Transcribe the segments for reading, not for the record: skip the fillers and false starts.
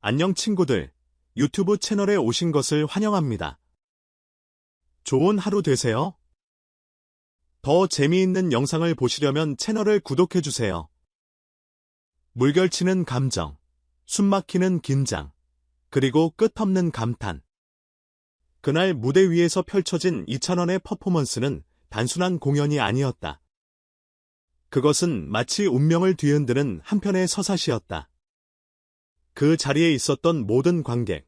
안녕 친구들, 유튜브 채널에 오신 것을 환영합니다. 좋은 하루 되세요. 더 재미있는 영상을 보시려면 채널을 구독해주세요. 물결치는 감정, 숨막히는 긴장, 그리고 끝없는 감탄. 그날 무대 위에서 펼쳐진 이찬원의 퍼포먼스는 단순한 공연이 아니었다. 그것은 마치 운명을 뒤흔드는 한편의 서사시였다. 그 자리에 있었던 모든 관객,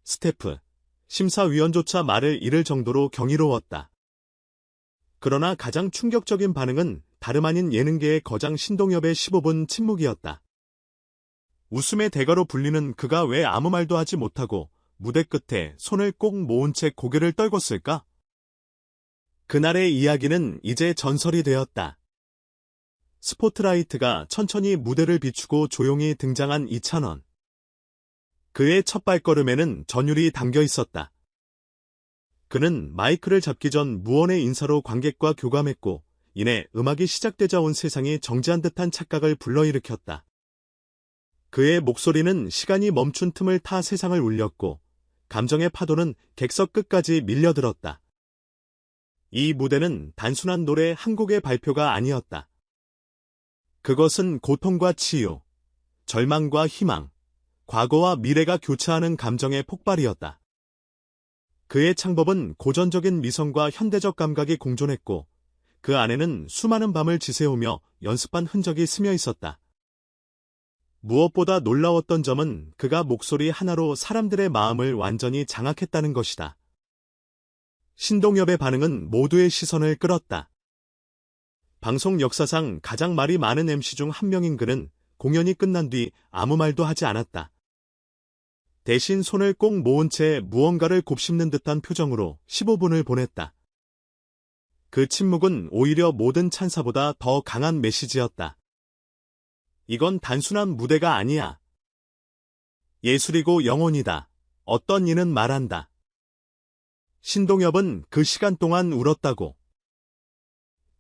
스태프, 심사위원조차 말을 잃을 정도로 경이로웠다. 그러나 가장 충격적인 반응은 다름 아닌 예능계의 거장 신동엽의 15분 침묵이었다. 웃음의 대가로 불리는 그가 왜 아무 말도 하지 못하고 무대 끝에 손을 꼭 모은 채 고개를 떨궜을까? 그날의 이야기는 이제 전설이 되었다. 스포트라이트가 천천히 무대를 비추고 조용히 등장한 이찬원. 그의 첫 발걸음에는 전율이 담겨 있었다. 그는 마이크를 잡기 전 무언의 인사로 관객과 교감했고, 이내 음악이 시작되자 온 세상이 정지한 듯한 착각을 불러일으켰다. 그의 목소리는 시간이 멈춘 틈을 타 세상을 울렸고, 감정의 파도는 객석 끝까지 밀려들었다. 이 무대는 단순한 노래 한 곡의 발표가 아니었다. 그것은 고통과 치유, 절망과 희망, 과거와 미래가 교차하는 감정의 폭발이었다. 그의 창법은 고전적인 미성과 현대적 감각이 공존했고, 그 안에는 수많은 밤을 지새우며 연습한 흔적이 스며 있었다. 무엇보다 놀라웠던 점은 그가 목소리 하나로 사람들의 마음을 완전히 장악했다는 것이다. 신동엽의 반응은 모두의 시선을 끌었다. 방송 역사상 가장 말이 많은 MC 중 한 명인 그는 공연이 끝난 뒤 아무 말도 하지 않았다. 대신 손을 꼭 모은 채 무언가를 곱씹는 듯한 표정으로 15분을 보냈다. 그 침묵은 오히려 모든 찬사보다 더 강한 메시지였다. 이건 단순한 무대가 아니야. 예술이고 영혼이다. 어떤 이는 말한다. 신동엽은 그 시간 동안 울었다고.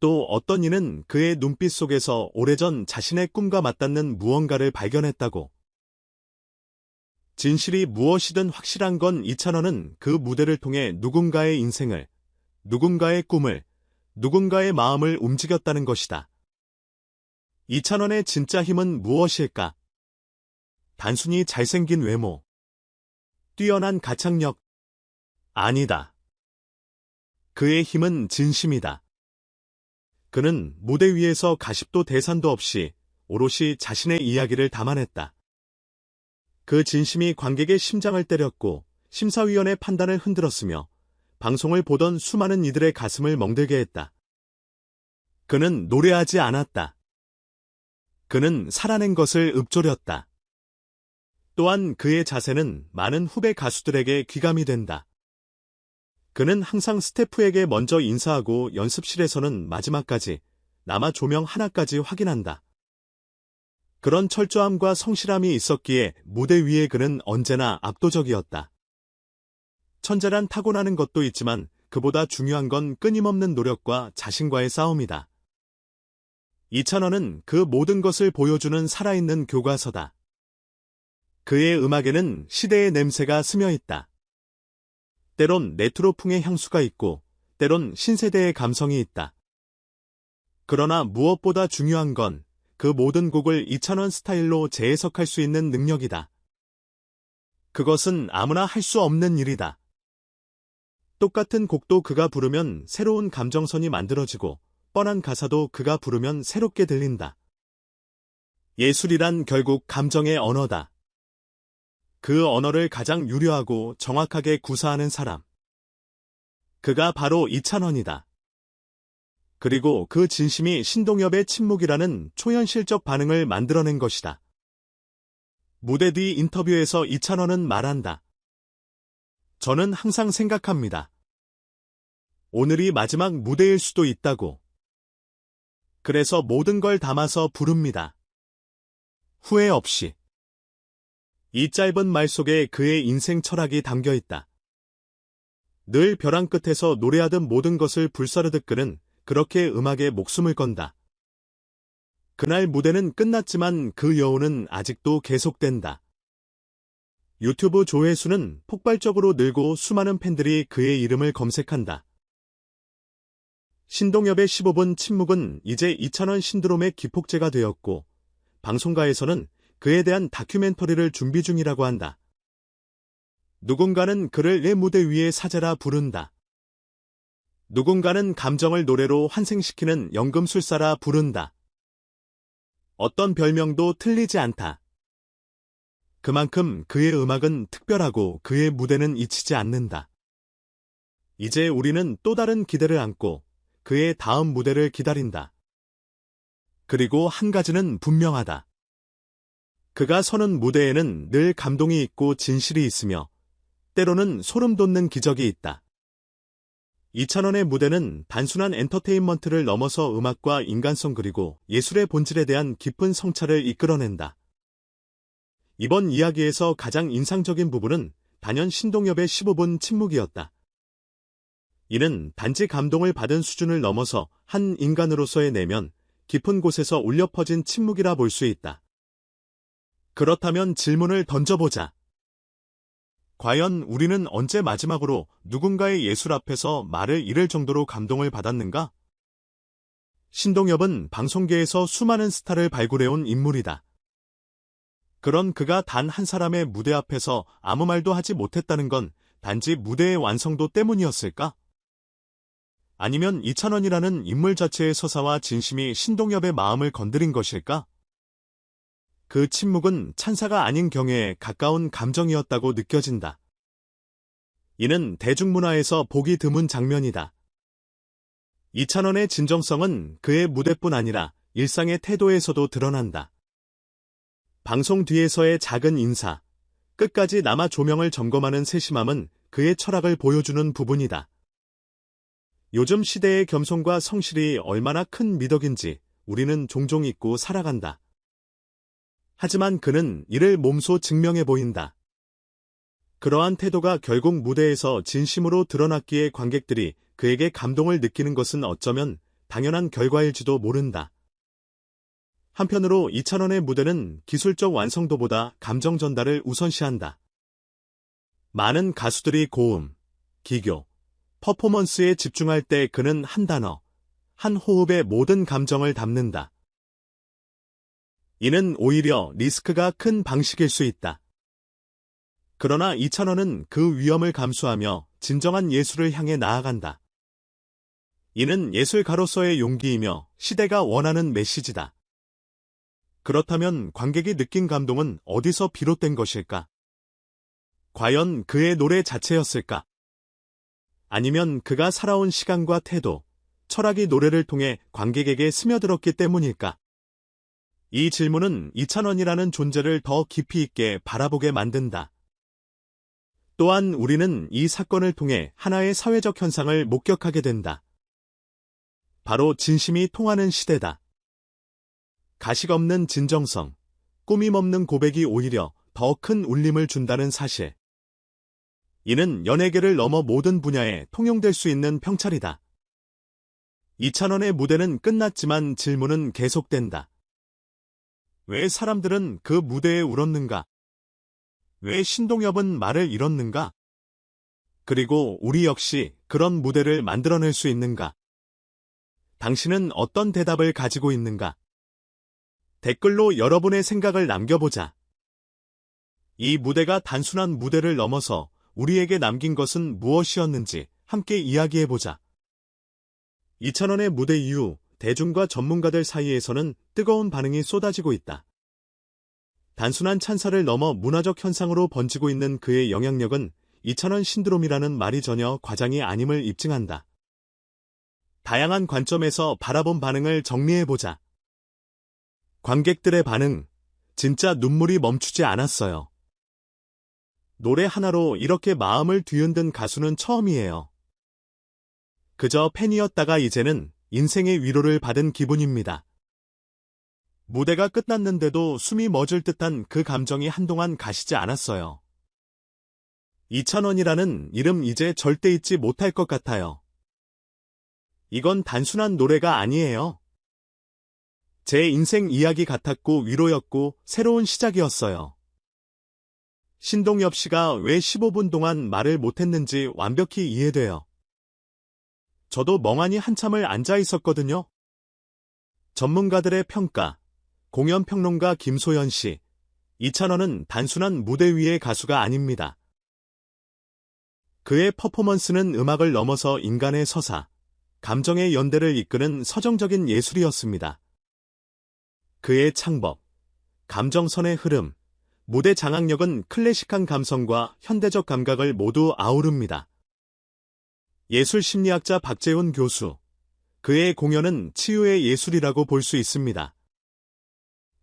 또 어떤 이는 그의 눈빛 속에서 오래전 자신의 꿈과 맞닿는 무언가를 발견했다고. 진실이 무엇이든 확실한 건 이찬원은 그 무대를 통해 누군가의 인생을, 누군가의 꿈을, 누군가의 마음을 움직였다는 것이다. 이찬원의 진짜 힘은 무엇일까? 단순히 잘생긴 외모, 뛰어난 가창력? 아니다. 그의 힘은 진심이다. 그는 무대 위에서 가십도 대산도 없이 오롯이 자신의 이야기를 담아냈다. 그 진심이 관객의 심장을 때렸고 심사위원의 판단을 흔들었으며 방송을 보던 수많은 이들의 가슴을 멍들게 했다. 그는 노래하지 않았다. 그는 살아낸 것을 읊조렸다. 또한 그의 자세는 많은 후배 가수들에게 귀감이 된다. 그는 항상 스태프에게 먼저 인사하고 연습실에서는 마지막까지 남아 조명 하나까지 확인한다. 그런 철저함과 성실함이 있었기에 무대 위에 그는 언제나 압도적이었다. 천재란 타고나는 것도 있지만 그보다 중요한 건 끊임없는 노력과 자신과의 싸움이다. 이찬원은 그 모든 것을 보여주는 살아있는 교과서다. 그의 음악에는 시대의 냄새가 스며 있다. 때론 레트로풍의 향수가 있고 때론 신세대의 감성이 있다. 그러나 무엇보다 중요한 건 그 모든 곡을 이찬원 스타일로 재해석할 수 있는 능력이다. 그것은 아무나 할 수 없는 일이다. 똑같은 곡도 그가 부르면 새로운 감정선이 만들어지고 뻔한 가사도 그가 부르면 새롭게 들린다. 예술이란 결국 감정의 언어다. 그 언어를 가장 유려하고 정확하게 구사하는 사람. 그가 바로 이찬원이다. 그리고 그 진심이 신동엽의 침묵이라는 초현실적 반응을 만들어낸 것이다. 무대 뒤 인터뷰에서 이찬원은 말한다. 저는 항상 생각합니다. 오늘이 마지막 무대일 수도 있다고. 그래서 모든 걸 담아서 부릅니다. 후회 없이. 이 짧은 말 속에 그의 인생 철학이 담겨 있다. 늘 벼랑 끝에서 노래하던 모든 것을 불사르듯 그는 그렇게 음악에 목숨을 건다. 그날 무대는 끝났지만 그 여운은 아직도 계속된다. 유튜브 조회수는 폭발적으로 늘고 수많은 팬들이 그의 이름을 검색한다. 신동엽의 15분 침묵은 이제 이찬원 신드롬의 기폭제가 되었고, 방송가에서는 그에 대한 다큐멘터리를 준비 중이라고 한다. 누군가는 그를 내 무대 위에 사제라 부른다. 누군가는 감정을 노래로 환생시키는 연금술사라 부른다. 어떤 별명도 틀리지 않다. 그만큼 그의 음악은 특별하고 그의 무대는 잊히지 않는다. 이제 우리는 또 다른 기대를 안고 그의 다음 무대를 기다린다. 그리고 한 가지는 분명하다. 그가 서는 무대에는 늘 감동이 있고 진실이 있으며 때로는 소름 돋는 기적이 있다. 이찬원의 무대는 단순한 엔터테인먼트를 넘어서 음악과 인간성 그리고 예술의 본질에 대한 깊은 성찰을 이끌어낸다. 이번 이야기에서 가장 인상적인 부분은 단연 신동엽의 15분 침묵이었다. 이는 단지 감동을 받은 수준을 넘어서 한 인간으로서의 내면, 깊은 곳에서 울려 퍼진 침묵이라 볼 수 있다. 그렇다면 질문을 던져보자. 과연 우리는 언제 마지막으로 누군가의 예술 앞에서 말을 잃을 정도로 감동을 받았는가? 신동엽은 방송계에서 수많은 스타를 발굴해온 인물이다. 그런 그가 단 한 사람의 무대 앞에서 아무 말도 하지 못했다는 건 단지 무대의 완성도 때문이었을까? 아니면 이찬원이라는 인물 자체의 서사와 진심이 신동엽의 마음을 건드린 것일까? 그 침묵은 찬사가 아닌 경애에 가까운 감정이었다고 느껴진다. 이는 대중문화에서 보기 드문 장면이다. 이찬원의 진정성은 그의 무대뿐 아니라 일상의 태도에서도 드러난다. 방송 뒤에서의 작은 인사, 끝까지 남아 조명을 점검하는 세심함은 그의 철학을 보여주는 부분이다. 요즘 시대의 겸손과 성실이 얼마나 큰 미덕인지 우리는 종종 잊고 살아간다. 하지만 그는 이를 몸소 증명해 보인다. 그러한 태도가 결국 무대에서 진심으로 드러났기에 관객들이 그에게 감동을 느끼는 것은 어쩌면 당연한 결과일지도 모른다. 한편으로 이찬원의 무대는 기술적 완성도보다 감정 전달을 우선시한다. 많은 가수들이 고음, 기교, 퍼포먼스에 집중할 때 그는 한 단어, 한 호흡에 모든 감정을 담는다. 이는 오히려 리스크가 큰 방식일 수 있다. 그러나 이찬원은 그 위험을 감수하며 진정한 예술을 향해 나아간다. 이는 예술가로서의 용기이며 시대가 원하는 메시지다. 그렇다면 관객이 느낀 감동은 어디서 비롯된 것일까? 과연 그의 노래 자체였을까? 아니면 그가 살아온 시간과 태도, 철학이 노래를 통해 관객에게 스며들었기 때문일까? 이 질문은 이찬원이라는 존재를 더 깊이 있게 바라보게 만든다. 또한 우리는 이 사건을 통해 하나의 사회적 현상을 목격하게 된다. 바로 진심이 통하는 시대다. 가식 없는 진정성, 꾸밈 없는 고백이 오히려 더 큰 울림을 준다는 사실. 이는 연예계를 넘어 모든 분야에 통용될 수 있는 평찰이다. 이찬원의 무대는 끝났지만 질문은 계속된다. 왜 사람들은 그 무대에 울었는가? 왜 신동엽은 말을 잃었는가? 그리고 우리 역시 그런 무대를 만들어낼 수 있는가? 당신은 어떤 대답을 가지고 있는가? 댓글로 여러분의 생각을 남겨보자. 이 무대가 단순한 무대를 넘어서 우리에게 남긴 것은 무엇이었는지 함께 이야기해보자. 이찬원의 무대 이후 대중과 전문가들 사이에서는 뜨거운 반응이 쏟아지고 있다. 단순한 찬사를 넘어 문화적 현상으로 번지고 있는 그의 영향력은 이찬원 신드롬이라는 말이 전혀 과장이 아님을 입증한다. 다양한 관점에서 바라본 반응을 정리해보자. 관객들의 반응, 진짜 눈물이 멈추지 않았어요. 노래 하나로 이렇게 마음을 뒤흔든 가수는 처음이에요. 그저 팬이었다가 이제는 인생의 위로를 받은 기분입니다. 무대가 끝났는데도 숨이 멎을 듯한 그 감정이 한동안 가시지 않았어요. 이찬원이라는 이름 이제 절대 잊지 못할 것 같아요. 이건 단순한 노래가 아니에요. 제 인생 이야기 같았고 위로였고 새로운 시작이었어요. 신동엽 씨가 왜 15분 동안 말을 못했는지 완벽히 이해돼요. 저도 멍하니 한참을 앉아 있었거든요. 전문가들의 평가, 공연평론가 김소연 씨, 이찬원은 단순한 무대 위의 가수가 아닙니다. 그의 퍼포먼스는 음악을 넘어서 인간의 서사, 감정의 연대를 이끄는 서정적인 예술이었습니다. 그의 창법, 감정선의 흐름, 무대 장악력은 클래식한 감성과 현대적 감각을 모두 아우릅니다. 예술심리학자 박재훈 교수, 그의 공연은 치유의 예술이라고 볼 수 있습니다.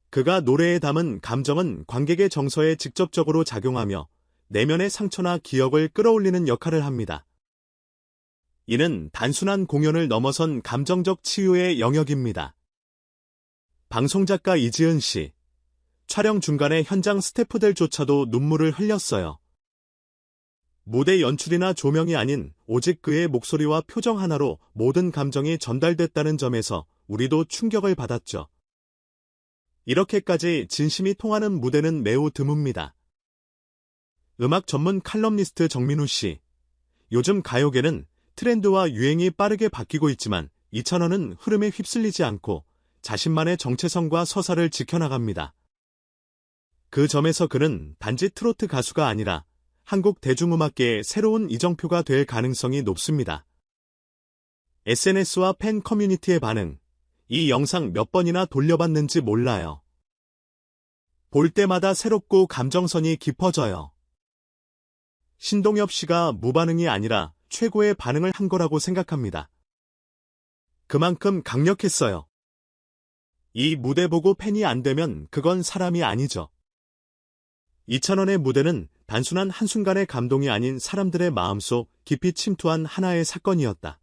그가 노래에 담은 감정은 관객의 정서에 직접적으로 작용하며 내면의 상처나 기억을 끌어올리는 역할을 합니다. 이는 단순한 공연을 넘어선 감정적 치유의 영역입니다. 방송작가 이지은 씨, 촬영 중간에 현장 스태프들조차도 눈물을 흘렸어요. 무대 연출이나 조명이 아닌 오직 그의 목소리와 표정 하나로 모든 감정이 전달됐다는 점에서 우리도 충격을 받았죠. 이렇게까지 진심이 통하는 무대는 매우 드뭅니다. 음악 전문 칼럼니스트 정민우 씨, 요즘 가요계는 트렌드와 유행이 빠르게 바뀌고 있지만 이찬원은 흐름에 휩쓸리지 않고 자신만의 정체성과 서사를 지켜나갑니다. 그 점에서 그는 단지 트로트 가수가 아니라 한국 대중음악계의 새로운 이정표가 될 가능성이 높습니다. SNS와 팬 커뮤니티의 반응, 이 영상 몇 번이나 돌려봤는지 몰라요. 볼 때마다 새롭고 감정선이 깊어져요. 신동엽 씨가 무반응이 아니라 최고의 반응을 한 거라고 생각합니다. 그만큼 강력했어요. 이 무대 보고 팬이 안 되면 그건 사람이 아니죠. 이찬원의 무대는 단순한 한순간의 감동이 아닌 사람들의 마음속 깊이 침투한 하나의 사건이었다.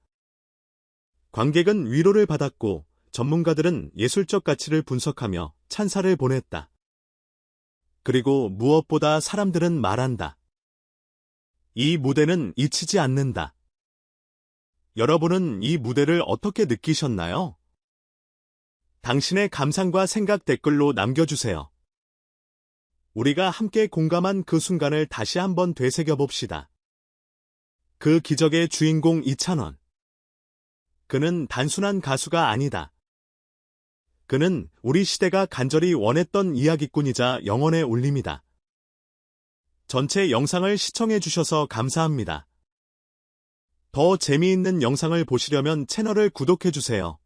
관객은 위로를 받았고 전문가들은 예술적 가치를 분석하며 찬사를 보냈다. 그리고 무엇보다 사람들은 말한다. 이 무대는 잊히지 않는다. 여러분은 이 무대를 어떻게 느끼셨나요? 당신의 감상과 생각 댓글로 남겨주세요. 우리가 함께 공감한 그 순간을 다시 한번 되새겨봅시다. 그 기적의 주인공 이찬원. 그는 단순한 가수가 아니다. 그는 우리 시대가 간절히 원했던 이야기꾼이자 영혼의 울림이다. 전체 영상을 시청해주셔서 감사합니다. 더 재미있는 영상을 보시려면 채널을 구독해주세요.